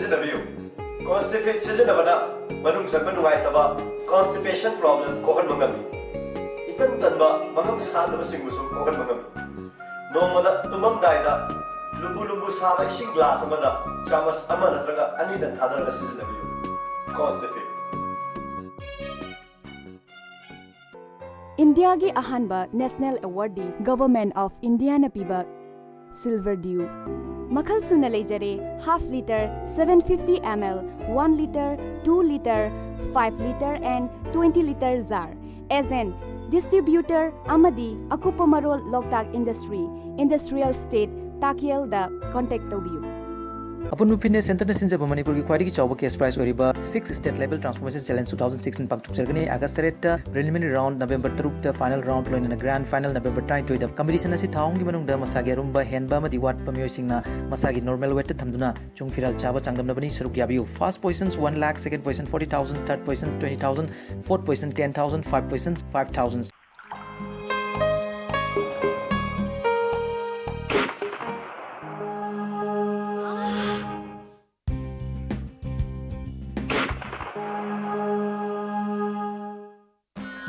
सिजनबियो constipate सिजनबना मनुंग संबन नुगाइतबा constipation problem Kohn मंगमी इतन तनबा मंगम सादब सिंगुसु Kohn मंगमी नोमदा तुमम दाइदा लुबु लुबु साबा इसिंग glass अमदा चामस अमा नत्रगा अनिदा थादरगा सिजनबियो constipate India gi ahanba National Award Government of India na piba Silver Dew Makhal suna lejare half liter 750 ml 1 liter 2 liter 5 liter and 20 liter jar as an distributor amadi akupamarol loktak industry industrial state takiel da contact tobiu Upon Fitness Center na sinjaba Manipur ki khwaidagi chawba case prize oriba 6 state level transformation challenge 2016 paktuk sergani August 8 ta preliminary round November 3 ta final round loina na grand final November 22 da competition asi thaung gi manung da masagi rumba henba ma diwat pamyoi singna masagi normal weight thamduna chung firal chaba changdam na bani saruk yabiu first positions 1 lakh second position 40,000 third position 20,000 fourth position 10,000 fifth position 5,000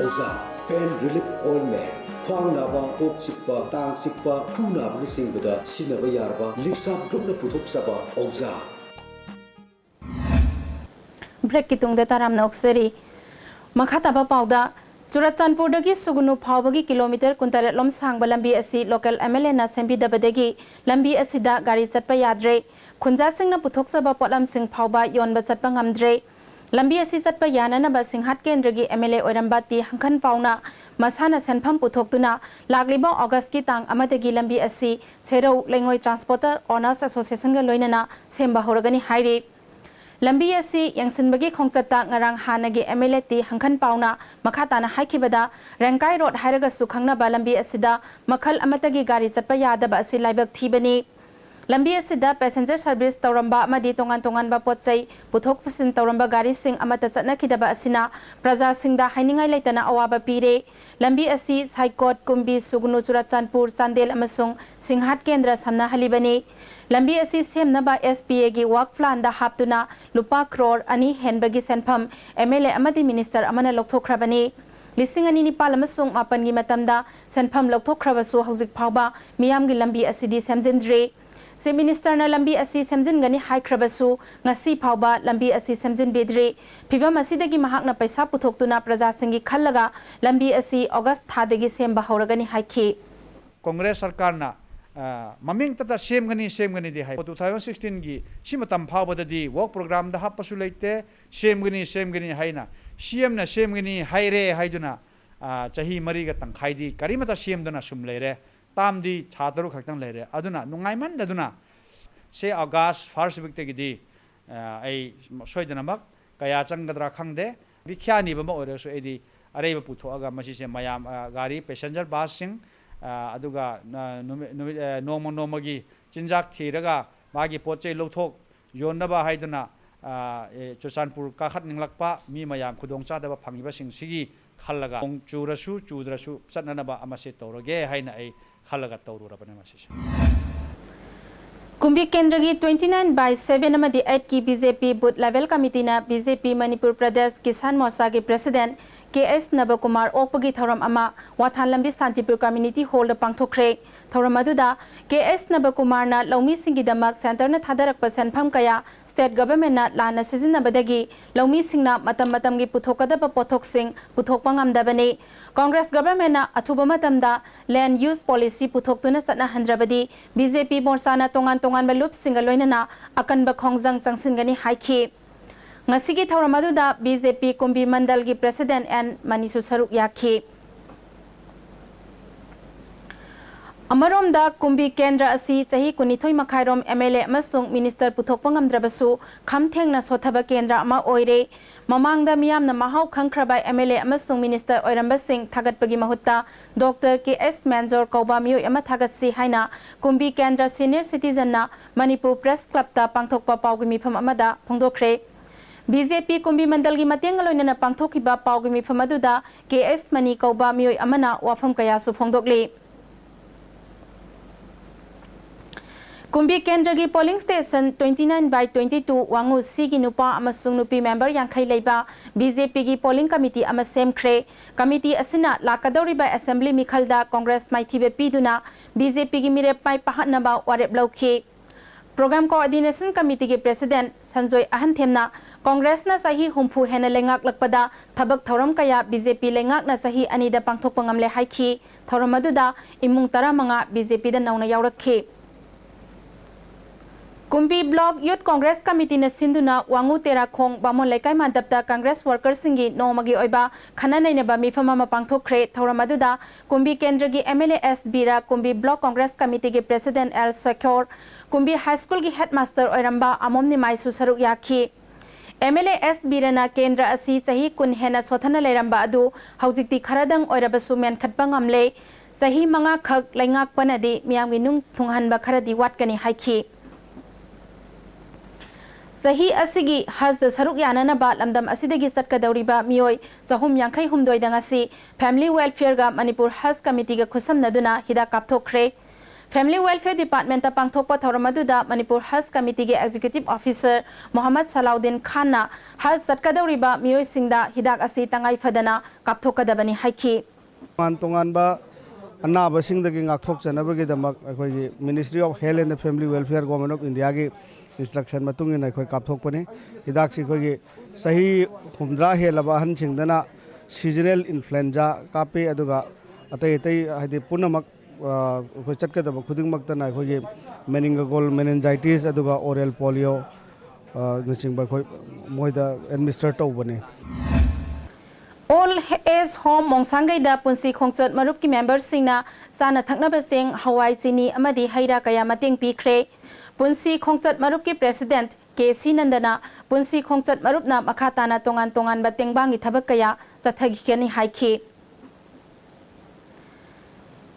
Oza Pain Relief Ointment Khwang naba kok sikpa tang sikpa thu naba sing bada sinaba yarba lipsa group na puthok saba Oza Break kitung de taram na okseri makhata ba pauda Churachandpur dagi sugunu phawbagi kilometer kuntaret lom sangba lambi asi local MLA na sembi dabadagi lambi asida gari chatpa yadre khunja singna puthok saba potlam sing phawba yonba chatpa ngamdre lambi asi chatpa yana na ba singhat kendragi MLA oirambati hangkhan pauna masana senpham puthoktuna lagliba August ki tang amadagi lambi asi serau lengoi transporter owners association ga loinana semba horagani hairi lambi asi yangsinbagi khongchata ngarang hanagi MLA ti hangkhan pauna makhata na haikibada rangkai road hairaga su khangna ba lambi asida makhal amatagi gari chatpa yadaba asi laibak thibani lambi asida passenger service tawramba amadi tongan tongan ba potchai puthok pusin tawramba gari sing amata chatna khidaba asina praja singda hainingai leitana awaba pire lambi asi saikot kumbi sugnu Churachandpur Chandel amasung singhat kendra samna halibani lambi asi semnaba SPA gi work plan da haptuna lupa crore ani henbagi senpham MLA amadi minister amana lokthokrabani lising ani ni palamasung mapan gi matamda senpham lokthokrabasu hauzik phawba miyam gi lambi asidi semjindre se minister na lambi asi semjin gani haikrabasu ngasi phawba lambi asi semjin bedre phibam asidagi mahakna paisa puthoktuna praja singi khallaga lambi asi August thadagi semba horagani haiki Congress sarkar na maming tata same gani di hai 2016 gi simatam phawba di work program da hapasu leite same gani haina CM na same gani haire haiduna chahi mari ga tangkhai di karimata CM dana sum leire tam di chhataru khaktang leire aduna nungai man aduna se August first week te gi di ai soidana mak kaya changadra khangde bikhyani ba ma ore so edi areba putho aga masi se mayam gari passenger bus sing aduga nomagi chinjak thiraga magi pochei lothok yonnaba haiduna Churachandpur ka khat ninglakpa mi mayam khudong cha daba phangiba sing sigi khallaga churasu chudrasu chatnanaba amase tawrage haina ai khallaga tawrurabane masi Kumbi Kendragi 29/7 amadi 8 ki BJP booth level committee na BJP Manipur Pradesh Kisan Morcha ki president KS Nabakumar Okpagi thoram ama Wathan Lambi Santipur community hall da pangthokre thoram aduda KS Nabakumar na laumi singi damak center na thadarak percent pham kaya state government na lana sizinabadagi laumi singna matam gi puthokada ba pothok sing puthok pangam dabani Congress government na athuba matamda land use policy puthoktuna satna handrabadi BJP Morcha na tongan balup singaloina na akan ba khongjang changsingani haiki ngasigi thoramadu da BJP Kumbi Mandal gi president and Manisu Saruk yakhi Amarom da Kumbi Kendra asi chahi kunithoi makhairom MLA amasung minister puthok pangamdrabasu khamtheng na sothaba kendra ama oire mamang da miyam na mahau khangkhrabai MLA amasung minister oiramba sing thagatpagi mahutta Dr. KS Manjor Kauba miyo ama thagatsi haina Kumbi Kendra senior citizen na Manipur press club ta pangthokpa pawgi mifam amada phongdokre BJP Kumbi Mandal gi mateng loina na pangthokiba pawgi mifam aduda KS Mani Kauba miyo amana wafam kaya su phongdokli Kumbi Kendra gi polling station 29/22 Wangu C gi nupa amasung nupi member yankhai leiba BJP gi polling committee ama semkhre committee asina lakadori by assembly mikhalda Congress maithibe piduna BJP gi mire pai pahatnaba warep lauki Program Coordination Committee ki President Sanjoy Ahanthemna Congress na sahi humpu hena lengak lakpada thabak thoram kaya BJP lengak na sahi anida pangthok pangamle haiki thoram aduda imung tara manga BJP da nauna yaurakhi Kumbi Block Youth Congress Committee na sinduna Wangu Tera Khong Bamon Laikai Mandapta Congress Workers Singi Nomagi Oiba Khana Nainaba Mifama Mapangthokre Thouramaduda Kumbi Kendra gi MLA SB Kumbi Block Congress Committee gi President L Secure Kumbi High School gi Headmaster Oiramba Amomni Maisu Saruk Yakhi MLA SB na Kendra asi sahi kun hena sothana leiramba adu haujikti kharadang oirabasu men khatpa ngamle sahi manga khak laingak panadi miyamgi nung thunghanba kharadi watkani haiki Sahi asigi has the saruk yanana ba lamdam asidagi satkadawriba miyoi chahum yankhai humdoi dangasi Family Welfare ga Manipur Has Committee ga khusam naduna hida kapthokre Family Welfare Department ta pangthokpa thoramaduda Manipur Has Committee ge Executive Officer Muhammad Salahuddin Khan na has satkadawriba miyoi singda hidak asi tangai phadana kapthokadabani haiki tongan ba anaba singdagi ngakthok chanabagi damak akhoi Ministry of Health and Family Welfare Government of India ge instruction matung in akhoi kapthokpani hidak si khoi sahi humdra helaba han singdana seasonal influenza kape aduga atai hadi punamak khoi chatkadaba khudingmak tana khoi meningococcal meningitis aduga oral polio nachingba khoi moida administer tawbani All age home Mongsangai da punsi khongchat marup ki members singna sana thaknaba sing hawai chini amadi haira kaya mating pikre punsi khongchat marup ki president KC Nandana punsi khongchat marup na makhatana tongan ba tengbangi thabak kaya chathagi keni haiki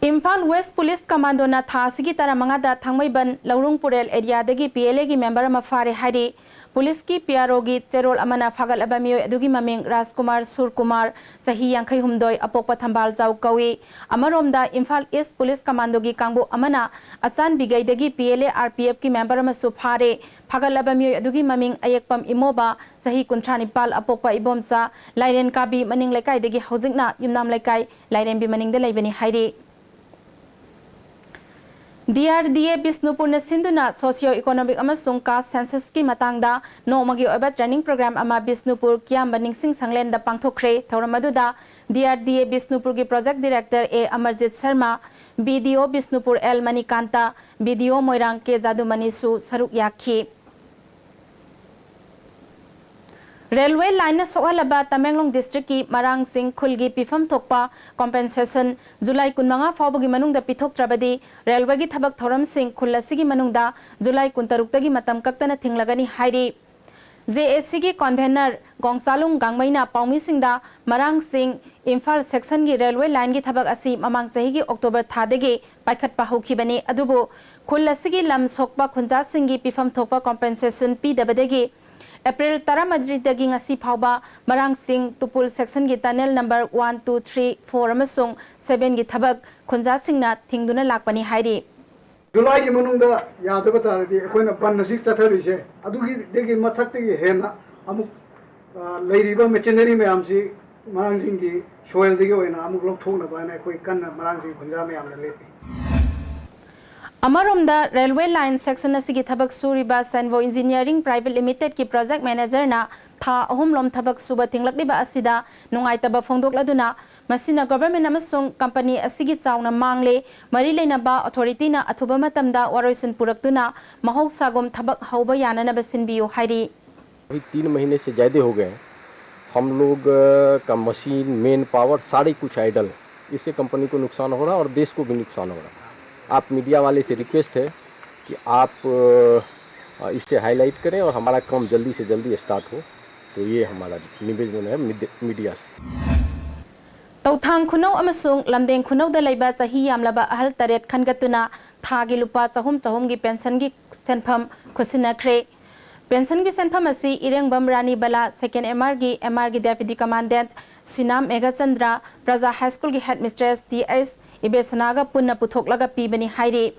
Imphal West Police Commando na thasigi tara mangada thangmaiban Laurungpurel area dagi PLA gi member ma fare hari Police ki PRO gi cherol amana fagal abamiyo adugi maming Rajkumar Surkumar sahi yankhai humdoi apokpa thambal jau kawi amaromda Imphal East Police Commando gi kangbu amana achan bigai dagi PLA RPF ki member ma su phare fagal abamiyo adugi maming ayekpam imoba sahi kuntranipal apokpa ibomcha lairen kabi maning lekai dagi hojikna yumnam lekai lairen bi maning de leibani hairi DRDA Bisnupur na sinduna socio-economic amasung caste census ki matangda nomagi oiba training program ama Bisnupur kiamba ningsing sanglen da pangthokre thoramaduda DRDA Bisnupur ki project director A Amarjit Sharma BDO Bisnupur L Manikanta BDO Moirang ke Jadumani su saruk yakhi Railway line na soalaba Tamenglong district ki Marang Singh Khulgi pifam thokpa compensation July kunmanga fawbagi manungda pithok trabadi railway gi thabak thoram sing khulasigi manungda July kuntaruk tagi matam kaktana thinglagani hairi JSC gi convener Gongsalung Gangmaina Paumi Singda Marang Singh Imphal section gi railway line gi thabak asi mamang sahi gi October thadagi paikhat pa hokhibani adubu khulasigi lam sokpa khunja singi pifam thokpa compensation pi dabadagi April Taramadri dagi ngasi phawba Marang Singh Tupul section gi tunnel number 1 2 3 4 amasung 7 gi thabak khunja singna thingduna lakpani hairi July gi manungda yadaba taradi ekoina bannasik chatharise adugi degi mathakti hena amuk leiriba machinery mayamsi Marang Singh gi soil degi oina amuk lok thona bana ekoi kanna Marang Singh khunja mayam na lepi Amaromda railway line section asigi thabak suriba Sanvo Engineering Private Limited ki project manager na tha ahum lom thabak suba tinglakliba asida nungaitaba phongdokladuna masina government amasung company asigi chauna mangle mari leinaba authority na athuba matamda waroisin puraktuna mahok sagom thabak hauba yanana basinbiyo hairi 3 महीने से ज़्यादा हो गए हम लोग का machine main power सारे कुछ आइडल इससे कंपनी को नुकसान हो रहा है और देश को भी नुकसान हो रहा है आप मीडिया वाले से रिक्वेस्ट है कि आप इसे हाईलाइट करें और हमारा काम जल्दी से जल्दी स्टार्ट हो तो ये हमारा निवेदन है मीडिया से Tauthang khunau amasung lamdeng khunau da laiba chahi yamlaba ahal taret khangatuna thagi lupa chahum gi pension gi senpham khusina kre pension gi senpham asi irengbam rani bala second MR gi deputy commandant Sinam Megachandra Praja High School gi headmistress TS Ibesanaga punna puthoklaga pibani hairi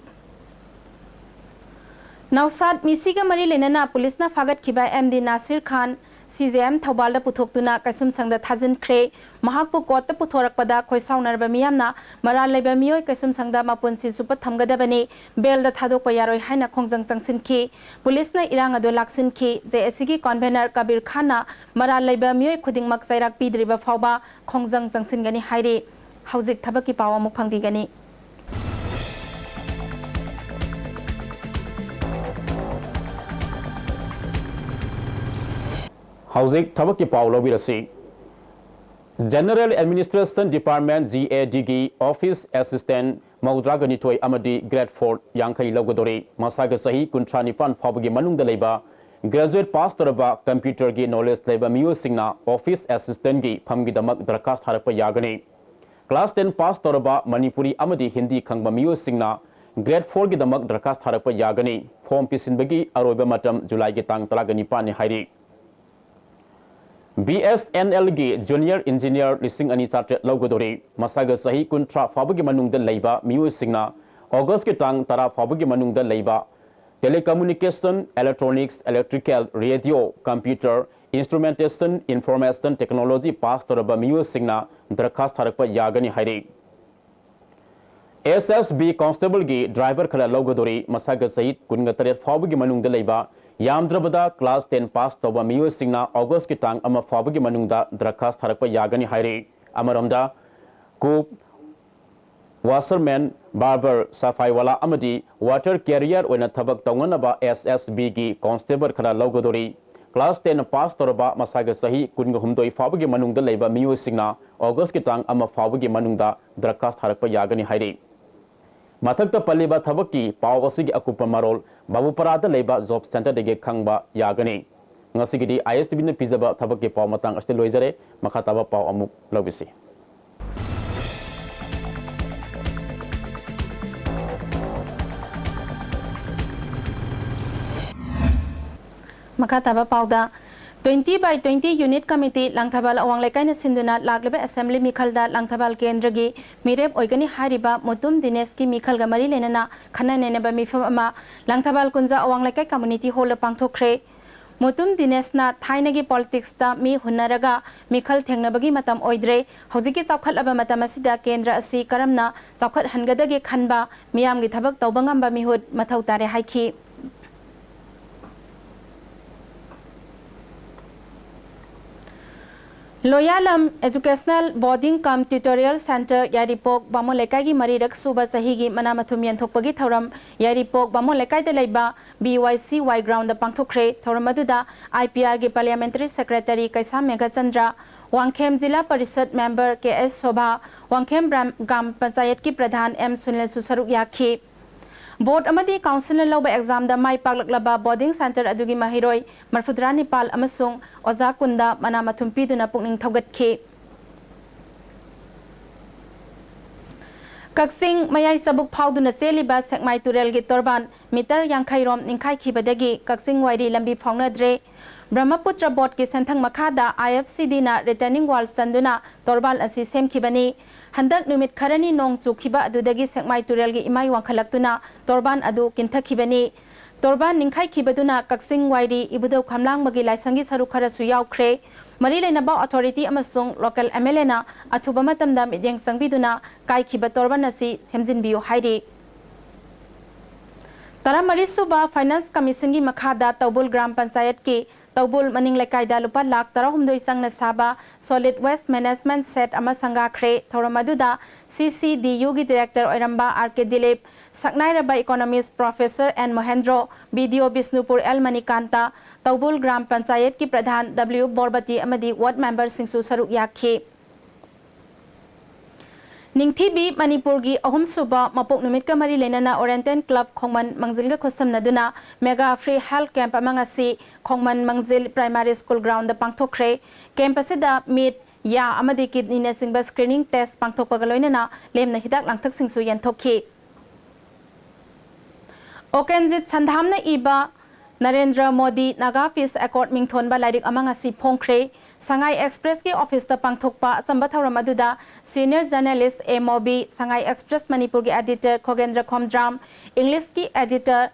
Naushad मिसीगा मरी लेना police ना फागत खिबा MD Nasir Khan CJM Thoubal पुथोक्तुना कैसुम संगदा थाजिनख्रे महाकपु कोर्ट पुथोरकपदा खोइसाउनरबा मियामना मराल लेबा मियोय कैसुम संगदा मापुनसि सुपत थमगदबनी बेलदा थादोकपा यारोय हाइना खोंजंग चंगसिनखि पुलिसना इरांग अदो लाक्सिनखि JSC की कन्वेनर कबीर खाना मराल लेबा मियोय खुदिंगमक सैराक पीद्रिबा फावबा खोंजंग चंगसिनगनी हाइरे हौजिक थबकी पाव अमुक फंगबिगनी हौजिक थबक की पाव लौबिरसी जनरल एडमिनिस्ट्रेशन डिपार्टमेंट GAD की ऑफिस असिस्टेंट मौद्रागनिथोय अमदी ग्रेड 4 यांखई लौगदोरे मसाग सही कुंट्रा निपान फावगी मनुंग दलेबा ग्रेजुएट पास तरबा कंप्यूटर की नॉलेज लेबा मियो सिंगना ऑफिस असिस्टेंट की फमगी दमक दरखास्त हारप यागने क्लास 10 पास तरबा मणिपुरी अमदी हिंदी खंगबा मियो सिंगना ग्रेड 4 की दमक दरखास्त हारप यागने फॉर्म पिसिनबगी अरोइबा मतम जुलाई की तांग तलागनी पाने हाइरी BSNL की जूनियर इंजीनियर लिसिंग अनि चार्टे लौगदोरे मसाग सही कुंट्रा फाबगी मनुंगद लैबा मियो सिंगना अगस्त के तांग तरा फाबगी मनुंगद लैबा telecommunication electronics electrical radio computer instrumentation information technology pass तरबा मियो सिंगना दरखास्त हारकपा यागनी हाइरे SSB कांस्टेबल की ड्राइवर खला लौगदोरे मसाग सही कुनगतरे फाबगी मनुंगद लैबा यामद्रबदा क्लास 10 पास तौबा मियो सिंगना अगस्त की तांग अमा फाबगी मनुंगदा दरखास्त हारकपा यागनी हाइरे अमरमदा कुक वाशरमैन बार्बर सफाईवाला अमदी वाटर कैरियर ओइना थबक तौंगनबा SSB की कांस्टेबल खरा लौगदोरी क्लास 10 पास तौरबा मसाग सही कुनग हुमदोई फाबगी मनुंगदा लेबा मियो सिंगना अगस्त की तांग अमा फाबगी मनुंगदा दरखास्त हारकपा यागनी हाइरे मथक्ता पल्लिबा थबक की पाव असिगी अकुपा मरोल बाबुपरादा लेबा जॉब सेंटर देगे खंगबा यागनी ngasigiди ISTV na pizaba थबक की पाव मतंग अस्ते लोइजरे मखाताबा पाव अमुक लौबिसी मखाताबा पावदा 20/20 यूनिट कमिटी लांगथाबाल अवांग लेकाइन सिंधुना लागलेबे असेंबली मिखलदा लांगथाबाल केंद्र की मिरेप ओइगनी हारिबा मुतुम दिनेश की मिखल ग मरी लेनना खननेनेबा मिफम अमा लांगथाबाल कुंजा अवांग लेकाइ कम्युनिटी हॉल पांगथोख्रे मुतुम दिनेशना थाइनगी पॉलिटिक्स ता मी हुनरगा मिखल थेंगनबगी मतम ओइद्रे हौजिकी चौखटलबा मतम असिदा केंद्र असि करमना चौखट हनगदगे खनबा मियामगी थबक तौबंगंबा मिहुद मथौ तारे हाइखी लोयालम एजुकेशनल बोर्डिंग कम ट्यूटोरियल सेंटर यारिपोक बामो लेकाई की मरीरक सुबह सही की मना मथुम यंथोकपगी थौरम यारिपोक बामो लेकाई दे लेबा BYCY ग्राउंड द पांगथोख्रे थौरम अदुदा IPR की पार्लियामेंट्री सेक्रेटरी कैसा मेघचंद्र वांगखेम जिला परिषद मेंबर KS शोभा वांगखेम ग्राम पंचायत की प्रधान M सुनील सुसरुक याखी बोर्ड अमदी काउंसिल लौबा एग्जाम दा माई पाकलकलबा बोर्डिंग सेंटर अदुगी महिरोय मरफुद्रा निपाल अमसुंग ओजा कुंदा मना मथुम पीदुना पुकनिंग थौगतखी कक्सिंग मयाई सबुक फाउदुना चेलिबा सेकमाई तुरेल गी तोरबान मीटर यांखाइरोम निंखाई खिबदगी कक्सिंग वाइरी लंबी फाउनद्रे ब्रह्मपुत्र बोर्ड की सेंथंग मखादा IFCD ना रिटर्निंग वाल चंदुना तोरबाल असि सेमखिबनी हंदक नुमित खरनी नोंग चुखिबा अदुदगी सेकमाई तुरेल गी इमाई वांखलक्तुना तोरबान अदु किंथखिबनी तोरबान निंखाई खिबदुना कक्सिंग वाइरी इबुदौ खमलांग बगी लाइसंगी सरु खरसु यावख्रे मरी लेनबा अथॉरिटी अमसुंग लोकल MLA ना अथुबा मतमदा मिदेंग संगबिदुना काइखिबा तोरबान असि सेमजिनबियो हाइरी तरामरी सुबा फाइनेंस कमीशन की मखादा तौबुल ग्राम पंचायत की तौबुल मनिंग लेकाइदा लुपा लाख 13 संगना साबा सॉलिड वेस्ट मैनेजमेंट सेट अमा संगाख्रे थौरमदुदा CCDU की डायरेक्टर ओइरंबा RK दिलीप सकनाइरबा economist professor N Mahendro BDO Bishnupur L Manikanta Toubul gram panchayat की प्रधान W बोरबती अमदी वार्ड मेंबर सिंसु सरुक याखी निंगथीबी मणिपुर की अहुम सुबा मपोक नुमित का मरी लेना ओरिएंटल क्लब खोंगमन मंजिल खुसमनदुना मेगा फ्री हेल्थ कैंप अमंगसी खोंगमन मंजिल प्राइमरी स्कूल ग्राउंड पांगथोख्रे कैंप असिदा मीट या अमदी किडनी नेसिंग स्क्रीनिंग टेस्ट पांगथोकपगा लोइनना लेमना हिदाक लांगथक सिंसु यंथोखी ओकेंजित संधामना इबा नरेंद्र मोदी नागा पीस एकॉर्ड मिंगथोनबा लाइरिक अमंगसी फोंख्रे संगाई एक्सप्रेस की ऑफिस ता पांगथोकपा अचंबा थौरम अदुदा senior journalist MOB Sangai express Manipur की एडिटर खोगेंद्र खोमद्राम इंग्लिश की editor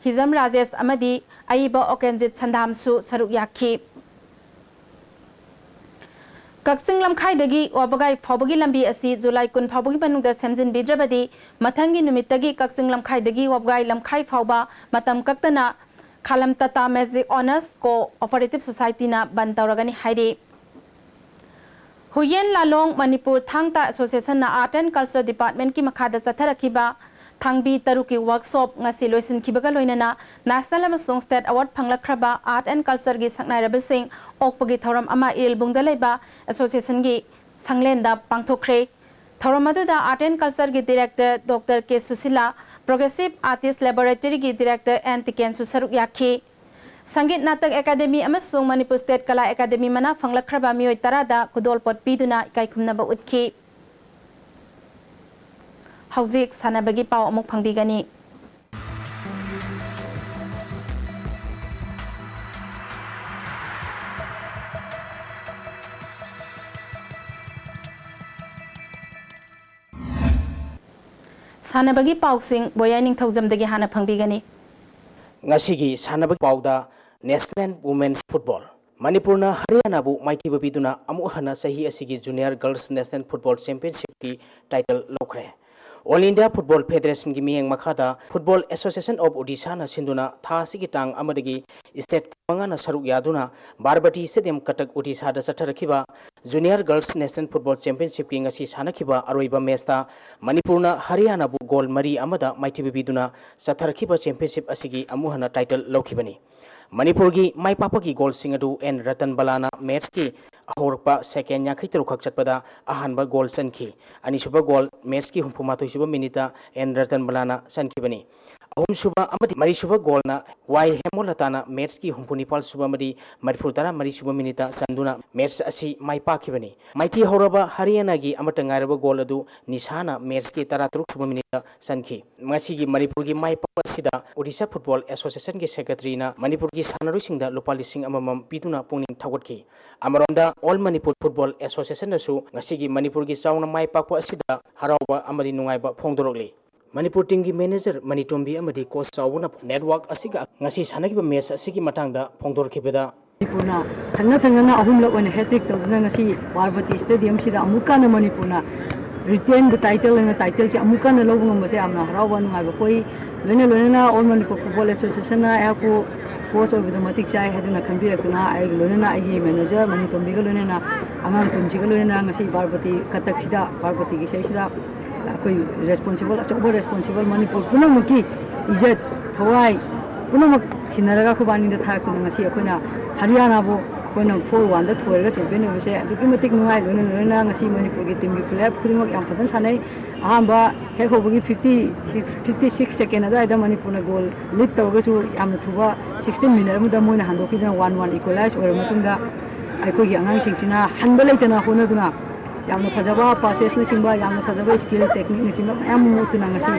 Hizam Rajesh amadi Aiba Okenjit Sandamsu Saruk Yaki. Kaksing Lamkhaidagi Wabagai Fabagi Lambi Asi July Kun Fabagi Panungda Semjin Bidrabadi Matangi Numitagi Kaksing Lamkhaidagi Wabagai Lamkhai Fauba Matam Kaktana Kalam Tata Magic Honors Cooperative Society na Bantauragani Haidi Huyen Lalong Manipur Thangta Association na Art and Culture Department ki makhada chatharakiba Thangbi Taruki workshop ngasi loisin kibaga loinana National amasung State Award phanglakhraba Art and Culture gi saknairabasing okpagi thoram ama ilbungda leiba association gi sanglenda pangthokre thoram aduda Art and Culture gi director Dr. K Susila Progressive Artist Laboratory gi director N Tiken Susaruk Yakhi Sangit Natak Academy amasung Manipur State Kala Academy mana phanglakhraba mioi tarada kudol pot piduna ikaikhumnaba utki Hauzik sanabagi pau amuk pangbigani Sanabagi pau sing boyaning thaujamdagi hana pangbigani Ngasigi sanabagi pau da National Women's Football Manipurna Haryana bu maiti babiduna amu hana sahi asigi Junior Girls National Football Championship ki title lokre All India Football Federation gi miyeng makhada Football Association of Odisha na sinduna tha sigi tang amadagi state mangana saruk yaduna Barbati Stadium Katak Odisha da chatharakhiba Junior Girls National Football Championship ki ngasi sanakhiba aroiba match ta Manipurna Haryana bu goal mari amada maiti babiduna chatharakhiba championship asigi amuhana title lokhibani Manipur gi mai papa gi goal singadu en Ratan Balana match ki ahorpa second yakhai terukak chatpada ahanba goal sanki anisuba goal match ki humpumatoi suba minita en Ratan Balana sanki bani ahum suba amadi mari suba goal na wai hemolatana match ki humpunipal suba madi Manipur tara mari suba minita chanduna match asi mai pakibani maiti horaba Haryana gi amatangaraba goal adu nisana match ki tara teruk suba minita sanki ngasi gi Manipur gi mai papa sida Odisha Football Association gi secretary na Manipur gi sanarusingda lupa lising amamam piduna pungning thawatki amaronda All Manipur Football Association nasu ngasi gi Manipur gi chauna mai pakpa asida harawa amadi nungaiba phongdorokli Manipur team gi manager Manitombi amadi coach chauna network asiga ngasi sanagiba match asigi matangda phongdorkhibeda Manipurna thangna ahumlak oina hat-trick tawduna ngasi Barbati Stadium sida amukana Manipurna retain the title and the title si amukana lobung ngase amna harawa nungaiba koi loina All Manipur Football Association na aku coach of the matik chai haduna khambirakuna ai loina ai manager Manitombi ga loina angang kunji ga loina ngasi Barbati katak sida Barbati gi sida koi responsible achobo responsible Manipur punamaki ijat thawai punamak sinaraga khubani da thak tuna ngasi akoina Haryana bo koina 4-1 da thoirga champion obise aduki matik nungai loina ngasi Manipur gi team gi player khudimak yam phadan sanai ahamba hek hobogi 56 second ada Manipurna goal lead tawgasu yamna thuba 16 minute muda moina handoki da 1-1 equalize or matungda aikoi gi angang singchina hanba leitana honaduna yamna phajaba passes na singba yamna phajaba skill technique na singba yam mutuna ngasi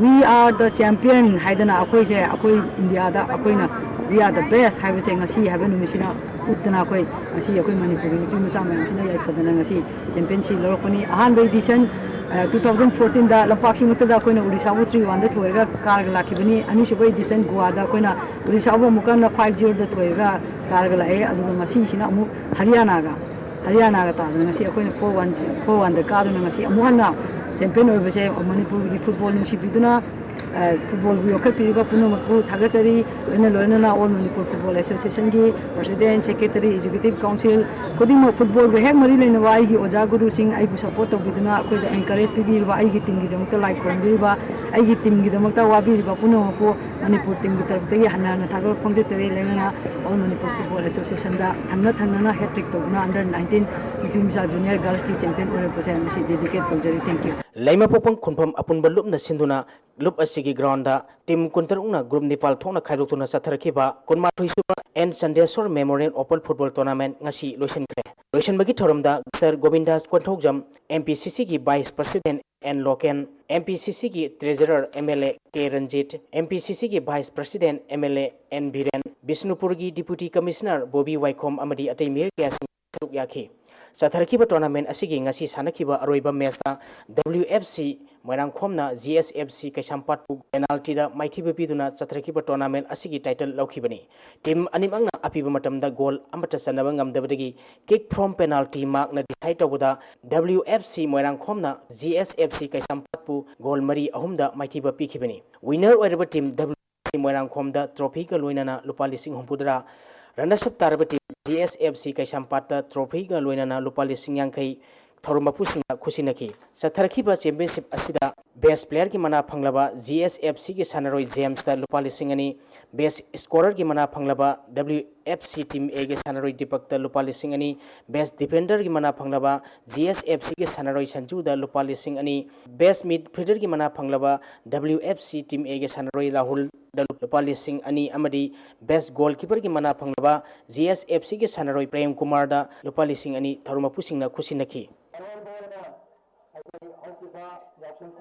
we are the champion haidana akoi se akoi India da akoina we are the best have se ngasi have numisina utna koi ngasi akoi Manipur ni team chama ngina yai phadana ngasi championship lorokoni ahan edition 2014 da lampaksi mutada koina Odisha bu 3-1 da thoirga karga lakibani ani subai edition Goa da koina Odisha bu mukana 5-0 da thoirga karga lae adu ngasi sina amu Haryana ga ta ngasi akoina 4-1 da ka ngasi amuhanna champion oibase Manipur gi football ni sibiduna football bi okapiriba punomaku thagachari loina All Manipur Football Association gi president secretary executive council kodimo football ga hek mari leina wai gi oja guru sing ai bu support tobiduna akoi da encourage pibirba ai gi team gi damta like konbirba ai gi team gi damta wabirba punomaku Manipur team gi tarftagi hanana thagor phongje tere leina All Manipur Football Association da thangna hat-trick tobuna under 19 Pimsa Junior Girls ki champion orebase amsi dedicate tawjari thank you Laima popang khunpham apunba lupna sinduna lup asigi ground da team kuntarungna group Nepal thona khairotuna chatharakhiba kunma thoisuba and Sandeswar Memorial Open Football Tournament ngasi loisanbagi thoramda Dr. Govindas Konthokjam MPCC ki Vice President and Loken MPCC ki Treasurer MLA K Ranjit MPCC ki Vice President MLA N Biren Bishnupur ki Deputy Commissioner Bobby Waikhom amadi atei mir kya saruk yakhi chatharakiba tournament asigi ngasi sanakiba aroiba match da WFC Moirangkhomna GSFC Kaisampat pu penalty da maithiba piduna chatharakiba tournament asigi title laukibani team animangna apiba matamda goal amata sanaba ngamdabadagi kick from penalty mark na dihai tawda WFC Moirangkhomna GSFC Kaisampat pu goal mari ahumda maithiba pikibani winner oiraba team WFC Moirangkhomda trophy ka loinana lupa lising humpudra runners up taraba team GSFC Kaisampat da trophy ka loinana lupa lising yangkai Thorumapusina Kusinaki Satharakiba championship asida best player ki mana phanglaba GSFC ki sanaroi James da lupa lisingani best scorer ki mana phanglaba WFC team A ki sanaroi Deepak da lupa lisingani best defender ki mana phanglaba GSFC ki sanaroi Sanju da lupa lisingani best midfielder ki mana phanglaba WFC team A ki sanaroi Rahul da lupa lisingani amadi best goalkeeper ki mana phanglaba GSFC ki sanaroi Prem Kumar da lupa lisingani Thorumapusina Kusinaki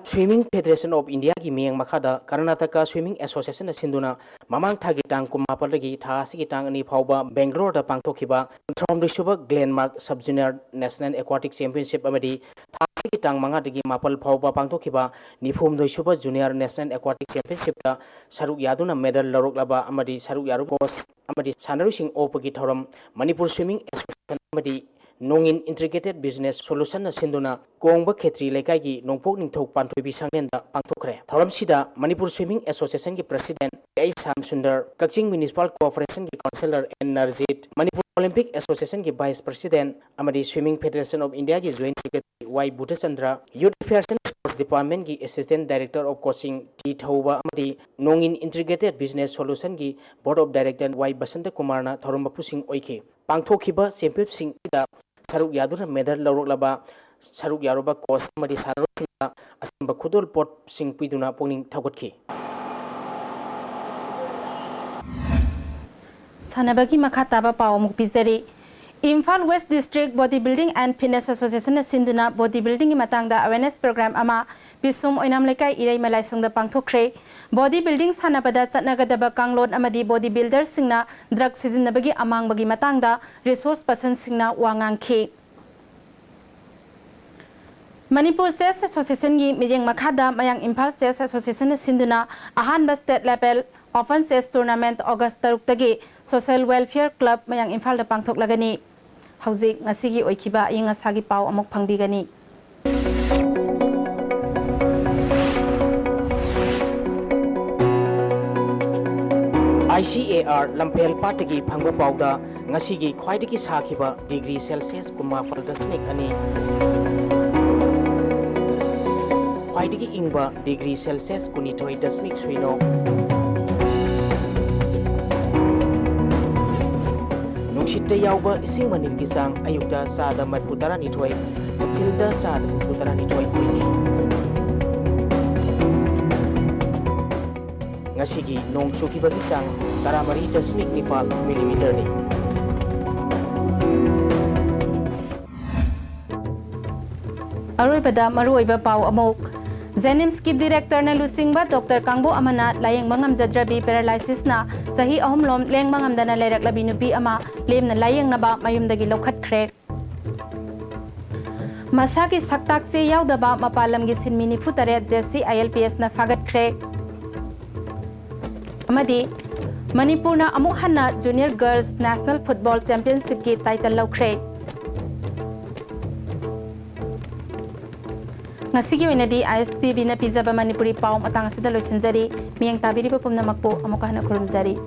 Swimming Federation of India ki miyang makada Karnataka Swimming Association na sinduna mamang thagi tang kumapalagi tha sigi tang ani phauba Bangalore da pangthokiba from risuba Glenmark Sub Junior National Aquatic Championship amadi tha sigi tang manga dagi mapal phauba pangthokiba nifum doisuba Junior National Aquatic Championship da saruk yaduna medal laroklaba amadi saruk yaru coach amadi sanarusing opagi thoram Manipur Swimming Association amadi Nongin Integrated Business Solution na sinduna Kongba Khetri Lekai gi Nongpok Ningthok Pantoi Bisanglen da pangthokre Thoram sida Manipur Swimming Association ki President A. Sam Sundar Kakching Municipal Corporation ki Councillor N. Narjit Manipur Olympic Association ki Vice President amadi Swimming Federation of India ki Joint Secretary Y. Bhuta Chandra Youth Affairs and Sports Department ki Assistant Director of Coaching T. Thauba amadi Nongin Integrated Business Solution ki Board of Director Y. Basanta Kumar na Thoram Mapusing oiki pangthokiba championship sing da saruk yaduna medal lauroklaba saruk yaroba coach amadi sarukna atamba khudol pot sing piduna pongning thagotki Sanabagi makhataba paw amuk pizari Imphal West District Bodybuilding and Fitness Association na sinduna bodybuilding matangda awareness program ama bisum oinam lekai irai malai sangda pangthokre bodybuilding sanabada chatnagadaba kanglon amadi bodybuilder singna drug sizinabagi amangbagi matangda resource person singna wangangkhi Manipur Chess Association gi mijeng makhada mayang Imphal Chess Association na sinduna ahanba state level Open Chess Tournament August 3 tagi Social Welfare Club mayang Imphal da pangthok lagani Hauzik ngasigi oikiba inga sagi pau amok pangbigani ICAR Lampel Patagi Pangba Pauda ngasigi khwaidagi sakhiba degree Celsius kumapal dasnik ani khwaidagi ingba degree Celsius kunithoi dasmik suino Nungshita yauba ising manin gisang ayukda sada marputara nitoy utilda sada marputara nitoy kuiki Ngasigi nong sukiba gisang taramari dasmik nipal milimeter ni Aroibada maruiba pau amok Zenims ki director na lusingba Dr. Kangbo amana layeng mangam jadrabi paralysis na sahi ahumlom leng mangam dana lerak labi nupi ama lem na layeng naba mayumdagi lokhat kre Masaki saktak se yaudaba mapalam gi sinmini futare jesi ILPS na fagat kre Amadi Manipur na amuk hanna Junior Girls National Football Championship ki title laukre Ngasigi winadi ISTV na pizza ba Manipuri pau matang asida loisinjari miyang tabiri pa pumna makpo amuka hana kurumjari